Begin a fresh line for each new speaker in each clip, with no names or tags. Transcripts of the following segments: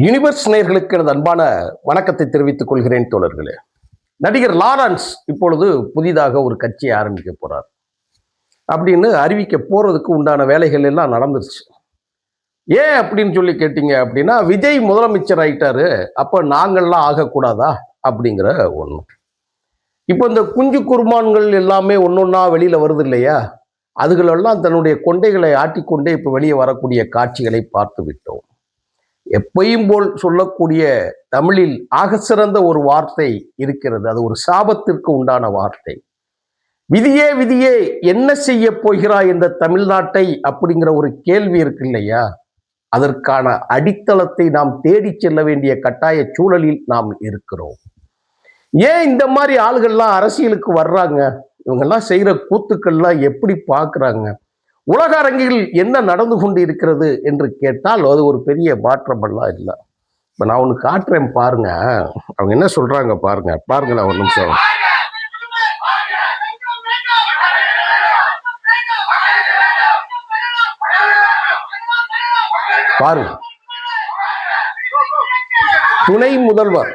Universe நேயர்களுக்கு எனது அன்பான வணக்கத்தை தெரிவித்துக் கொள்கிறேன் தோழர்களே. நடிகர் லாரன்ஸ் இப்பொழுது புதிதாக ஒரு கட்சியை ஆரம்பிக்க போறார் அப்படின்னு அறிவிக்க போறதுக்கு உண்டான வேலைகள் எல்லாம் நடந்துருச்சு. ஏன் அப்படின்னு சொல்லி கேட்டீங்க அப்படின்னா, விஜய் முதலமைச்சர் ஆயிட்டாரு, அப்ப நாங்கள்லாம் ஆகக்கூடாதா அப்படிங்கிற ஒண்ணு. இப்போ இந்த குஞ்சு குருமான்கள் எல்லாமே ஒன்னொன்னா வெளியில வருது இல்லையா, அதுகளெல்லாம் தன்னுடைய கொண்டைகளை ஆட்டிக்கொண்டே இப்போ வெளியே வரக்கூடிய காட்சிகளை பார்த்து விட்டோம். எப்பையும் போல் சொல்லக்கூடிய தமிழில் ஆக சிறந்த ஒரு வார்த்தை இருக்கிறது. அது ஒரு சாபத்திற்கு உண்டான வார்த்தை. விதியே விதியே என்ன செய்ய போகிறாய் இந்த தமிழ்நாட்டை அப்படிங்கிற ஒரு கேள்வி இருக்கு இல்லையா, அதற்கான அடித்தளத்தை நாம் தேடி செல்ல வேண்டிய கட்டாய சூழலில் நாம் இருக்கிறோம். ஏன் இந்த மாதிரி ஆளுகள்லாம் அரசியலுக்கு வர்றாங்க, இவங்கெல்லாம் செய்யற கூத்துக்கள்லாம் எப்படி பார்க்குறாங்க, உலக அரங்கில் என்ன நடந்து கொண்டு இருக்கிறது என்று கேட்டால் அது ஒரு பெரிய மாற்றமெல்லாம் இல்லை. இப்போ நான் ஒன்று காட்டுறேன் பாருங்க, அவங்க என்ன சொல்றாங்க பாருங்க. பாருங்களேன் ஒரு நிமிஷம். பாருங்க, துணை முதல்வர்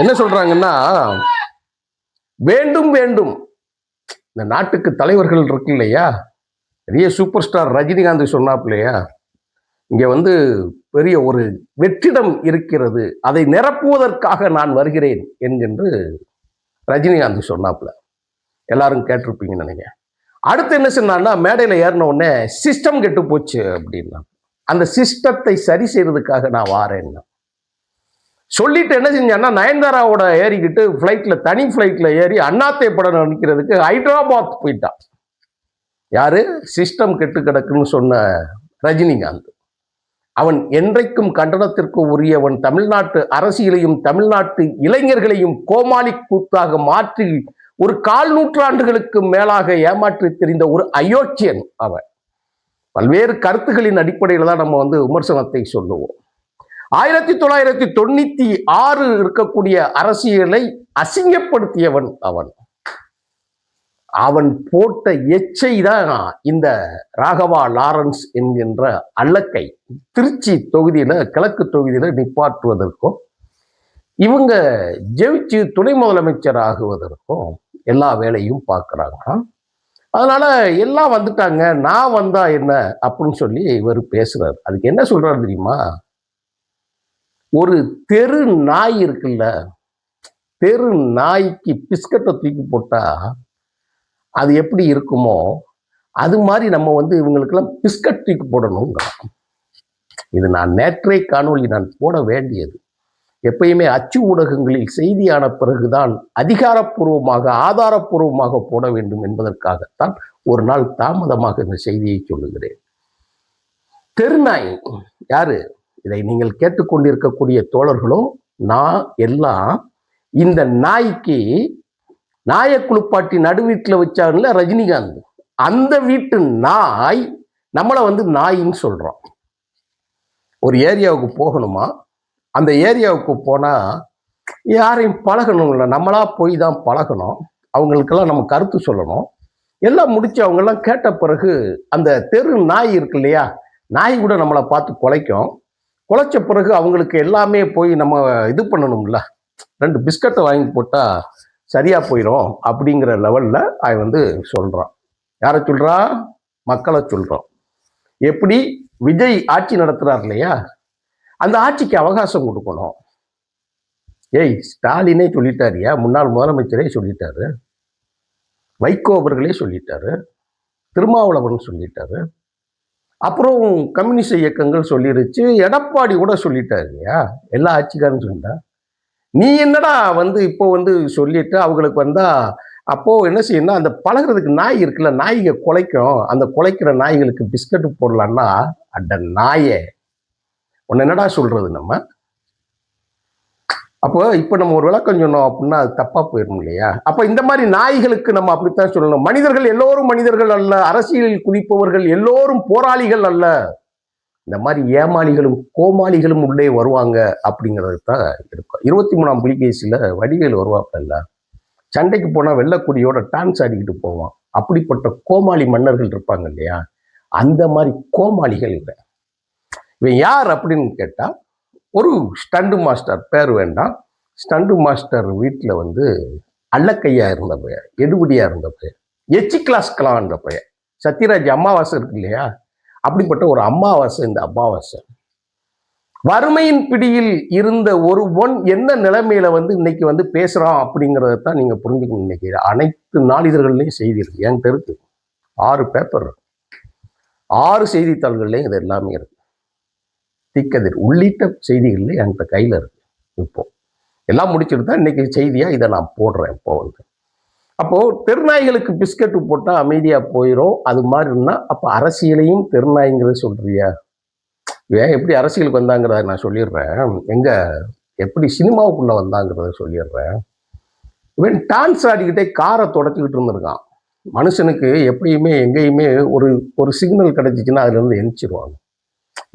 என்ன சொல்றாங்கன்னா, வேண்டும் வேண்டும் இந்த நாட்டுக்கு தலைவர்கள் இருக்கு இல்லையா, பெரிய சூப்பர் ஸ்டார் ரஜினிகாந்த் சொன்னாப்லையா, இங்க பெரிய ஒரு வெற்றிடம் இருக்கிறது, அதை நிரப்புவதற்காக நான் வருகிறேன் என்கின்ற ரஜினிகாந்த் சொன்னாப்ல. எல்லாரும் கேட்டிருப்பீங்கன்னு நினைக்கிறேன். அடுத்து என்ன சொன்னான்னா, மேடையில் ஏறின உடனே சிஸ்டம் கெட்டு போச்சு அப்படின்னா, அந்த சிஸ்டத்தை சரி செய்யறதுக்காக நான் வாரேன்னா சொல்லிட்டு என்ன செஞ்சான்னா, நயன்தாராவோட ஏறிக்கிட்டு ஃப்ளைட்ல தனி ஃப்ளைட்ல ஏறி அண்ணாத்தை படம் நடிக்கிறதுக்கு ஹைதராபாத் போயிட்டான். யாரு? சிஸ்டம் கெட்டு கிடக்குன்னு சொன்ன ரஜினிகாந்த். அவன் என்றைக்கும் கண்டனத்திற்கு உரியவன். தமிழ்நாட்டு அரசியலையும் தமிழ்நாட்டு இளைஞர்களையும் கோமாளி கூத்தாக மாற்றி ஒரு 1/4 நூற்றாண்டுகளுக்கு மேலாக ஏமாற்றி தெரிந்த ஒரு அயோக்கியன் அவன். பல்வேறு கருத்துக்களின் அடிப்படையில் தான் நம்ம விமர்சனத்தை சொல்லுவோம். 1996 இருக்கக்கூடிய அரசியலை அசிங்கப்படுத்தியவன் அவன். அவன் போட்ட எச்சை தான் இந்த ராகவா லாரன்ஸ் என்கின்ற அல்லக்கை திருச்சி தொகுதியில, கிழக்கு தொகுதியில நிப்பாட்டுவதற்கும் இவங்க ஜெயிச்சு துணை முதலமைச்சர் ஆகுவதற்கும் எல்லா வேலையும் பார்க்குறாங்க. அதனால எல்லாம் வந்துட்டாங்க, நான் வந்தா என்ன அப்படின்னு சொல்லி இவர் பேசுறாரு. அதுக்கு என்ன சொல்றாரு தெரியுமா? ஒரு தெரு நாய் இருக்குல்ல, தெரு நாய்க்கு பிஸ்கட்டை தூக்கி போட்டா அது எப்படி இருக்குமோ, அது மாதிரி நம்ம இவங்களுக்கெல்லாம் பிஸ்கட் தூக்கி போடணுங்க. இது நான் நேற்றைய காணொளி நான் போட வேண்டியது. எப்பயுமே அச்சு ஊடகங்களில் செய்தியான பிறகுதான் அதிகாரப்பூர்வமாக ஆதாரப்பூர்வமாக போட வேண்டும் என்பதற்காகத்தான் ஒரு நாள் தாமதமாக இந்த செய்தியை சொல்லுகிறேன். தெருநாய் யாரு? இதை நீங்கள் கேட்டுக்கொண்டிருக்கக்கூடிய தோழர்களும் நான் எல்லாம் இந்த நாய்க்கு நாயை குளிப்பாட்டி நடு வீட்டில் வச்சாங்கல்ல ரஜினிகாந்த், அந்த வீட்டு நாய் நம்மளை நாயின்னு சொல்றோம். ஒரு ஏரியாவுக்கு போகணுமா, அந்த ஏரியாவுக்கு போனா யாரையும் பழகணும்ல, நம்மளா போய் தான் பழகணும். அவங்களுக்கெல்லாம் நம்ம கருத்து சொல்லணும். எல்லாம் முடிச்சு அவங்கெல்லாம் கேட்ட பிறகு அந்த தெரு நாய் இருக்கு இல்லையா, நாய் கூட நம்மளை பார்த்து குலைக்கும். குலைச்ச பிறகு அவங்களுக்கு எல்லாமே போய் நம்ம இது பண்ணணும்ல, 2 பிஸ்கட்டை வாங்கி போட்டா சரியா போயிடும் அப்படிங்கிற லெவல்ல அவன் சொல்றான். யாரை சொல்றா? மக்களை சொல்றோம். எப்படி விஜய் ஆட்சி நடத்துறார் இல்லையா, அந்த ஆட்சிக்கு அவகாசம் கொடுக்கணும். ஸ்டாலினே சொல்லிட்டாரியா, முன்னாள் முதலமைச்சரே சொல்லிட்டாரு, வைகோ அவர்களே சொல்லிட்டாரு, திருமாவளவன் சொல்லிட்டாரு, அப்புறம் கம்யூனிஸ்ட் இயக்கங்கள் சொல்லிருச்சு, எடப்பாடி கூட சொல்லிட்டாரு இல்லையா, எல்லா ஆட்சிக்காரன்னு சொல்லிட்டா. நீ என்னடா இப்போ சொல்லிட்டு அவங்களுக்கு வந்தா அப்போ என்ன செய்யணும், அந்த பழகிறதுக்கு நாய் இருக்குல்ல, நாய்க குலைக்கும், அந்த குலைக்கிற நாய்களுக்கு பிஸ்கட்டு போடலான்னா அட நாயே உன்ன என்னடா சொல்றது நம்ம? அப்போ இப்போ நம்ம ஒரு விளக்கம் சொன்னோம் அப்படின்னா அது தப்பா போயிடும் இல்லையா? அப்ப இந்த மாதிரி நாய்களுக்கு நம்ம அப்படித்தான் சொல்லணும். மனிதர்கள் எல்லோரும் மனிதர்கள் அல்ல, அரசியலில் குதிப்பவர்கள் எல்லோரும் போராளிகள் அல்ல. இந்த மாதிரி ஏமாளிகளும் கோமாளிகளும் உள்ளே வருவாங்க அப்படிங்கிறது தான் இருக்கும். 23ஆம் புலிகேசியில் வடிவேல் வருவாப்பல்ல, சண்டைக்கு போனால் வெள்ளக்குடியோட டான்ஸ் ஆடிக்கிட்டு போவான். அப்படிப்பட்ட கோமாளி மன்னர்கள் இருப்பாங்க இல்லையா, அந்த மாதிரி கோமாளிகள் இவன். இவன் யார் அப்படின்னு கேட்டா, ஒரு ஸ்டண்ட் மாஸ்டர், பேர் வேண்டாம், ஸ்டண்ட் மாஸ்டர் வீட்டில் வந்து அல்லக்கையா இருந்த பையன், எடுபடியா இருந்த பையன், எச்சி கிளாஸ் கலான்ற பையன். சத்யராஜ் அமாவாசை இருக்கு இல்லையா, அப்படிப்பட்ட ஒரு அமாவாசை. இந்த அமாவாசை வறுமையின் பிடியில் இருந்த ஒரு ஒன் என்ன நிலைமையில வந்து இன்னைக்கு வந்து பேசுறான் அப்படிங்கிறத தான் நீங்க புரிஞ்சுக்கணும். இன்னைக்கு அனைத்து நாளிதழ்கள்லையும் செய்தி இருக்கு. என்கிட்ட இருக்கு 6 பேப்பர், 6 செய்தித்தாள்கள்லையும் இது எல்லாமே இருக்கு. திக்கதிர் உள்ளிட்ட செய்திகள்ல என்கிட்ட கையில இருக்கு. இப்போ எல்லாம் முடிச்சுட்டு தான் இன்னைக்கு செய்தியா இதை நான் போடுறேன். இப்போ வந்து அப்போ தெருநாய்களுக்கு பிஸ்கட்டு போட்டா அமைதியா போயிடும், அது மாதிரி இருந்தா அப்ப அரசியலையும் தெருநாய்ங்கிறது சொல்றியா? இவன் எப்படி அரசியலுக்கு வந்தாங்கிறத நான் சொல்லிடுறேன். எங்க எப்படி சினிமாவுக்குள்ள வந்தாங்கிறத சொல்லிடுறேன். இவன் டான்ஸ் ஆடிக்கிட்டே காரை தொடச்சிக்கிட்டு இருந்திருக்கான். மனுஷனுக்கு எப்பயுமே எங்கேயுமே ஒரு ஒரு சிக்னல் கிடைச்சிச்சுன்னா அதுல இருந்து எந்திரிச்சிருவாங்க.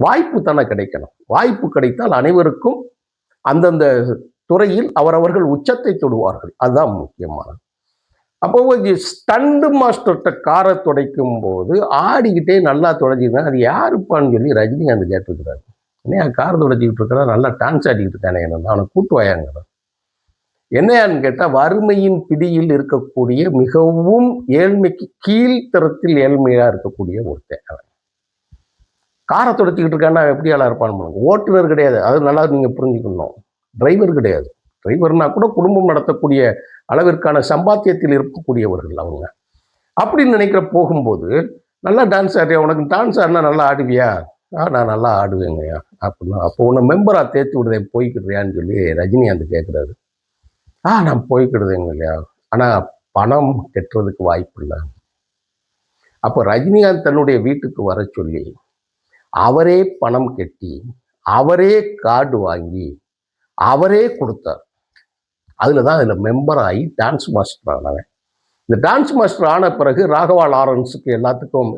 வாய்ப்பு தானே கிடைக்கணும். வாய்ப்பு கிடைத்தால் அனைவருக்கும் அந்தந்த துறையில் அவரவர்கள் உச்சத்தை தொடுவார்கள். அதுதான் முக்கியமானது. அப்போ ஸ்டண்ட் மாஸ்டர்கிட்ட காரை துடைக்கும் போது ஆடிக்கிட்டே நல்லா துடைச்சிருந்தேன். அது யாருப்பான்னு சொல்லி ரஜினிகாந்த் கேட்டிருக்கிறாரு. என்னையா கார் துடைச்சிக்கிட்டு இருக்கிறா, நல்லா டான்ஸ் ஆடிக்கிட்டு இருக்கானே, என்ன அவனை கூட்டு வாயாங்கிறான். என்னையான்னு கேட்டால் வறுமையின் பிடியில் இருக்கக்கூடிய மிகவும் ஏழ்மைக்கு கீழ்த்தரத்தில் ஏழ்மையா இருக்கக்கூடிய ஒருத்தன் அவன். காரை துடைச்சிக்கிட்டு இருக்கான்னா எப்படி ஆளா இருப்பான்னு. ஓட்டுநர் கிடையாது, அது நல்லா நீங்க புரிஞ்சுக்கணும். டிரைவர் கிடையாது. டிரைவர்னா கூட குடும்பம் நடத்தக்கூடிய அளவிற்கான சம்பாத்தியத்தில் இருக்கக்கூடியவர்கள் அவங்க. அப்படின்னு நினைக்கிற போகும்போது நல்லா டான்ஸ் ஆடுறியா, உனக்கு டான்ஸ் ஆடினா நல்லா ஆடுவியா? நான் நல்லா ஆடுவேங்கய்யா அப்படின்னா, அப்போ உன்னை மெம்பரா தேர்த்து விடுதேன் போய்க்கிடுறியான்னு சொல்லி ரஜினிகாந்த் கேட்குறாரு. நான் போய்க்கிடுதேங்க இல்லையா, ஆனால் பணம் கெட்டுறதுக்கு வாய்ப்பு இல்லை. அப்போ ரஜினிகாந்த் தன்னுடைய வீட்டுக்கு வர சொல்லி அவரே பணம் கெட்டி அவரே கார்டு வாங்கி அவரே கொடுத்தார். அதில் தான் அதில் மெம்பர் ஆகி டான்ஸ் மாஸ்டர் ஆனவன். இந்த டான்ஸ் மாஸ்டர் ஆன பிறகு ராகவா லாரன்ஸுக்கு எல்லாத்துக்கும்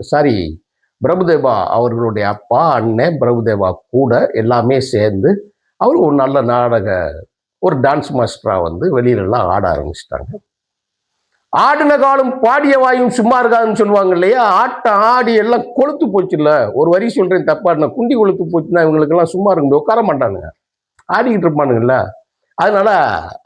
பிரபுதேவா அவர்களுடைய அப்பா அண்ணன் பிரபுதேவா கூட எல்லாமே சேர்ந்து அவர் ஒரு நல்ல ஒரு டான்ஸ் மாஸ்டராக வந்து வெளியிலலாம் ஆட ஆரம்பிச்சிட்டாங்க. ஆடின காலம் பாடிய வாயும் சும்மா இருக்காதுன்னு சொல்லுவாங்க இல்லையா, ஆட்டம் ஆடி எல்லாம் கொளுத்து போச்சு. இல்லை ஒரு வரி சொல்றேன் தப்பாடின, குண்டி கொளுத்து போச்சுன்னா இவங்களுக்கெல்லாம் சும்மா இருக்க முடியும், உட்கார மாட்டானுங்க, ஆடிக்கிட்டு இருப்பானுங்கல்ல. அதனால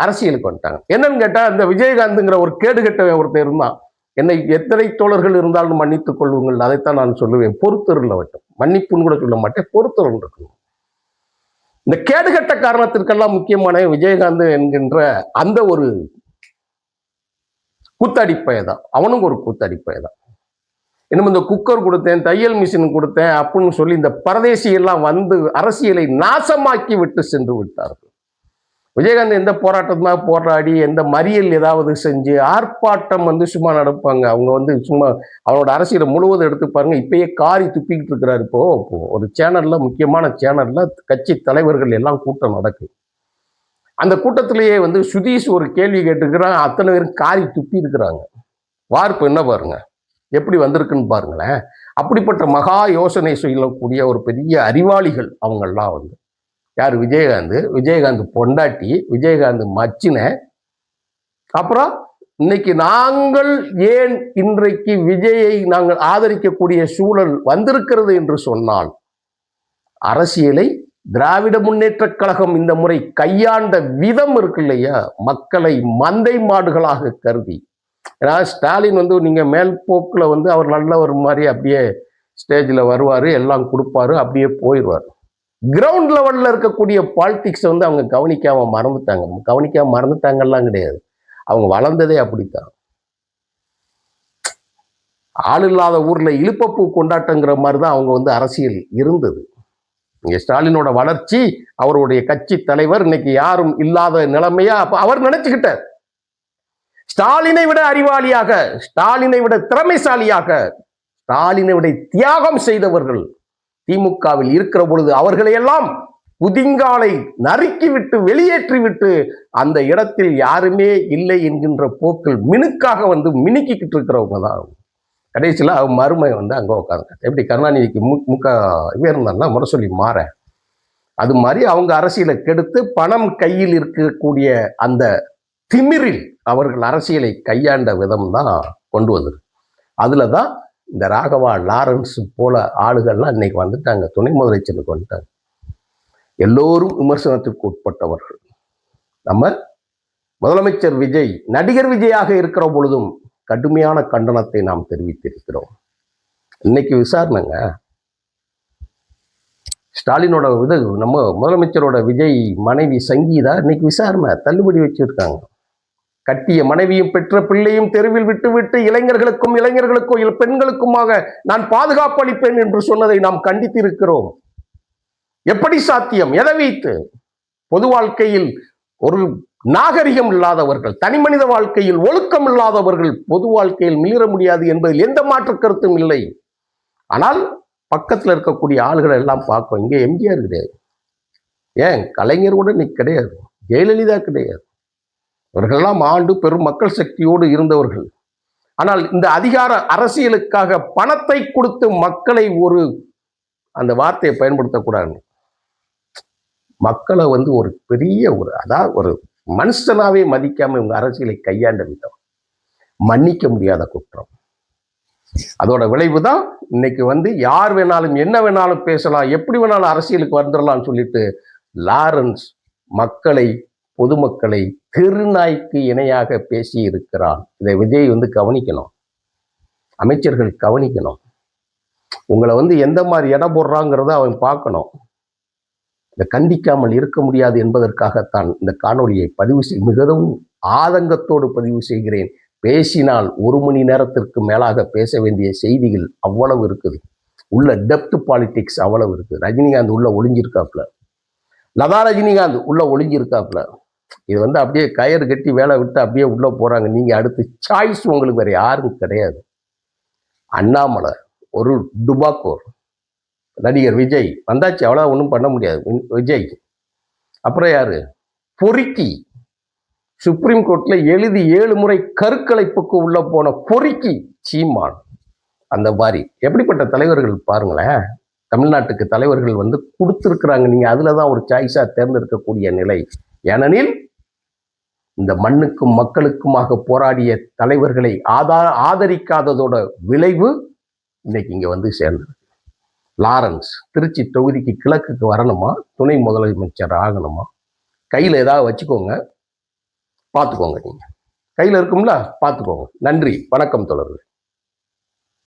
அரசியலுக்கு வந்துட்டாங்க. என்னன்னு கேட்டா, இந்த விஜயகாந்த்ங்கிற ஒரு கேடுகட்ட ஒருத்தர் இருந்தான். என்னை எத்தனை தோழர்கள் இருந்தாலும் மன்னித்துக் கொள்ளுங்கள், அதைத்தான் நான் சொல்லுவேன். பொறுத்தருள் வட்டம், மன்னிப்புன்னு கூட சொல்ல மாட்டேன், பொறுத்தருள் இருக்கணும். இந்த கேடுகட்ட காரணத்திற்கெல்லாம் முக்கியமான விஜயகாந்த் என்கின்ற அந்த ஒரு கூத்தடிப்பையதான். அவனும் ஒரு கூத்தடிப்பையதான். இன்னும் இந்த குக்கர் கொடுத்தேன், தையல் மிஷின் கொடுத்தேன் அப்படின்னு சொல்லி இந்த பரதேசியெல்லாம் வந்து அரசியலை நாசமாக்கி விட்டு சென்று விட்டார்கள். விஜயகாந்த் எந்த போராட்டமா போராடி எந்த மறியல் ஏதாவது செஞ்சு ஆர்ப்பாட்டம் வந்து சும்மா நடப்பாங்க. அவங்க வந்து சும்மா அவனோட அரசியலை முழுவதும் எடுத்து பாருங்க. இப்பயே காரி துப்பிக்கிட்டு இருக்கிறாரு. இப்போ ஒரு சேனல்ல, முக்கியமான சேனல்ல கட்சி தலைவர்கள் எல்லாம் கூட்டம் நடக்குது. அந்த கூட்டத்திலேயே வந்து சுதீஷ் ஒரு கேள்வி கேட்டுக்கிறான். அத்தனை பேரும் காரி துப்பி இருக்கிறாங்க. வார்ப்பு என்ன பாருங்க, எப்படி வந்திருக்குன்னு பாருங்களேன். அப்படிப்பட்ட மகா யோசனை சொல்லக்கூடிய ஒரு பெரிய அறிவாளிகள் அவங்கெல்லாம் வந்து யார்? விஜயகாந்த் பொண்டாட்டி, விஜயகாந்த் மச்சின. அப்புறம் இன்னைக்கு நாங்கள் ஏன் இன்றைக்கு விஜயை நாங்கள் ஆதரிக்கக்கூடிய சூழல் வந்திருக்கிறது என்று சொன்னால், அரசியலை திராவிட முன்னேற்ற கழகம் இந்த முறை கையாண்ட விதம் இருக்கு இல்லையா, மக்களை மந்தை மாடுகளாக கருதி. ஏன்னா ஸ்டாலின் வந்து நீங்க மேல் போக்குல வந்து அவர் நல்லவர் மாதிரி அப்படியே ஸ்டேஜில் வருவார், எல்லாம் கொடுப்பாரு, அப்படியே போயிடுவார். கிரவுண்ட் லெவல்ல இருக்கக்கூடிய பாலிடிக்ஸை வந்து அவங்க கவனிக்காம மறந்துட்டாங்கலாம் கிடையாது. அவங்க வளர்ந்ததே அப்படித்தான். ஆள் இல்லாத ஊர்ல இழுப்பப்பூ கொண்டாட்டங்கிற மாதிரி தான் அவங்க வந்து அரசியல் இருந்தது. இங்க ஸ்டாலினோட வளர்ச்சி, அவருடைய கட்சி தலைவர் இன்னைக்கு யாரும் இல்லாத நிலைமையா அப்ப அவர் நினைச்சுக்கிட்டார். ஸ்டாலினை விட அறிவாளியாக, ஸ்டாலினை விட திறமைசாலியாக, ஸ்டாலினை விட தியாகம் செய்தவர்கள் திமுகவில் இருக்கிற பொழுது அவர்களையெல்லாம் புதிங்காலை நறுக்கிவிட்டு வெளியேற்றிவிட்டு அந்த இடத்தில் யாருமே இல்லை என்கின்ற போக்கில் மினுக்காக வந்து மினுக்கிக்கிட்டு இருக்கிறவங்க தான். கடைசியில் அவன் மருமை வந்து அங்கே உட்காந்து எப்படி கருணாநிதிக்கு இவன் இருந்தான்னா முரசொலி மாற, அது மாதிரி அவங்க அரசியலை கெடுத்து பணம் கையில் இருக்கக்கூடிய அந்த திமிரில் அவர்கள் அரசியலை கையாண்ட விதம் தான் கொண்டு வந்தது. அதுல தான் இந்த ராகவா லாரன்ஸ் போல ஆளுகள்லாம் இன்னைக்கு வந்துட்டாங்க, துணை முதலமைச்சருக்கு வந்துட்டாங்க. எல்லோரும் விமர்சனத்திற்கு உட்பட்டவர்கள். நம்ம முதலமைச்சர் விஜய் நடிகர் விஜயாக இருக்கிற பொழுதும் கடுமையான கண்டனத்தை நாம் தெரிவித்திருக்கிறோம். இன்னைக்கு விசாரணைங்க, ஸ்டாலினோட நம்ம முதலமைச்சரோட விஜய் மனைவி சங்கீதா இன்னைக்கு விசாரணை தள்ளுபடி வச்சிருக்காங்க. கட்டிய மனைவியும் பெற்ற பிள்ளையும் தெருவில் விட்டுவிட்டு இளைஞர்களுக்கும் பெண்களுக்குமாக நான் பாதுகாப்பு அளிப்பேன் என்று சொன்னதை நாம் கண்டித்திருக்கிறோம். எப்படி சாத்தியம்? எதை வைத்து? பொது வாழ்க்கையில் ஒரு நாகரிகம் இல்லாதவர்கள், தனி மனித வாழ்க்கையில் ஒழுக்கம் இல்லாதவர்கள் பொது வாழ்க்கையில் மீற முடியாது என்பதில் எந்த மாற்று கருத்தும் இல்லை. ஆனால் பக்கத்தில் இருக்கக்கூடிய ஆளுகளை எல்லாம் பார்க்கும். இங்கே எம்ஜிஆர் கிடையாது, ஏன் கலைஞர் கூட இன்னைக்கு கிடையாது, ஜெயலலிதா கிடையாது. இவர்களெல்லாம் ஆண்டு பெரும் மக்கள் சக்தியோடு இருந்தவர்கள். ஆனால் இந்த அதிகார அரசியலுக்காக பணத்தை கொடுத்து மக்களை அந்த வார்த்தையை பயன்படுத்தக்கூடாது, மக்களை ஒரு பெரிய அதாவது ஒரு மனுஷனாவே மதிக்காம இவங்க அரசியலை கையாண்ட விதம் மன்னிக்க முடியாத குற்றம். அதோட விளைவுதான் இன்னைக்கு யார் வேணாலும் என்ன வேணாலும் பேசலாம், எப்படி வேணாலும் அரசியலுக்கு வந்துடலாம்னு சொல்லிட்டு லாரன்ஸ் மக்களை, பொதுமக்களை திருநாய்க்கு இணையாக பேசி இருக்கிறான். இதை விஜய் கவனிக்கணும், அமைச்சர்கள் கவனிக்கணும். உங்களை எந்த மாதிரி எடை போடுறாங்கிறத அவன் பார்க்கணும். இதை கண்டிக்காமல் இருக்க முடியாது என்பதற்காகத்தான் இந்த காணொலியை மிகவும் ஆதங்கத்தோடு பதிவு செய்கிறேன். பேசினால் 1 மணி நேரத்திற்கு மேலாக பேச வேண்டிய செய்திகள் அவ்வளவு இருக்குது, உள்ள டெப்த் பாலிடிக்ஸ் அவ்வளவு இருக்குது. ரஜினிகாந்த் உள்ள ஒளிஞ்சிருக்காப்புல, லதா ரஜினிகாந்த் உள்ள ஒளிஞ்சிருக்காப்புல. இது அப்படியே கயிறு கட்டி வேலை விட்டு அப்படியே உள்ள போறாங்க. நீங்க அடுத்து சாய்ஸ் உங்களுக்கு வேற யாரும் கிடையாது. அண்ணாமலை ஒரு டுபாக்கோர், நடிகர் விஜய் வந்தாச்சு, அவ்வளோ ஒன்றும் பண்ண முடியாது விஜய். அப்புறம் யாரு? பொறுக்கி, சுப்ரீம் கோர்ட்ல எழுதி 7 முறை கருக்கலைப்புக்கு உள்ள போன பொறுக்கி சீமான். அந்த மாதிரி எப்படிப்பட்ட தலைவர்கள் பாருங்களேன். தமிழ்நாட்டுக்கு தலைவர்கள் கொடுத்துருக்குறாங்க. நீங்க அதுலதான் ஒரு சாய்ஸா தேர்ந்தெடுக்கக்கூடிய நிலை. ஏனெனில் இந்த மண்ணுக்கும் மக்களுக்குமாக போராடிய தலைவர்களை ஆதரிக்காததோட விளைவு இன்னைக்கு இங்க சேர்ந்தது. லாரன்ஸ் திருச்சி தொகுதிக்கு கிழக்குக்கு வரணுமா, துணை முதலமைச்சர் ஆகணுமா? கையில் ஏதாவது வச்சுக்கோங்க, பார்த்துக்கோங்க. நீங்க கையில் இருக்கும்ல, பார்த்துக்கோங்க. நன்றி, வணக்கம் தொடர்பு.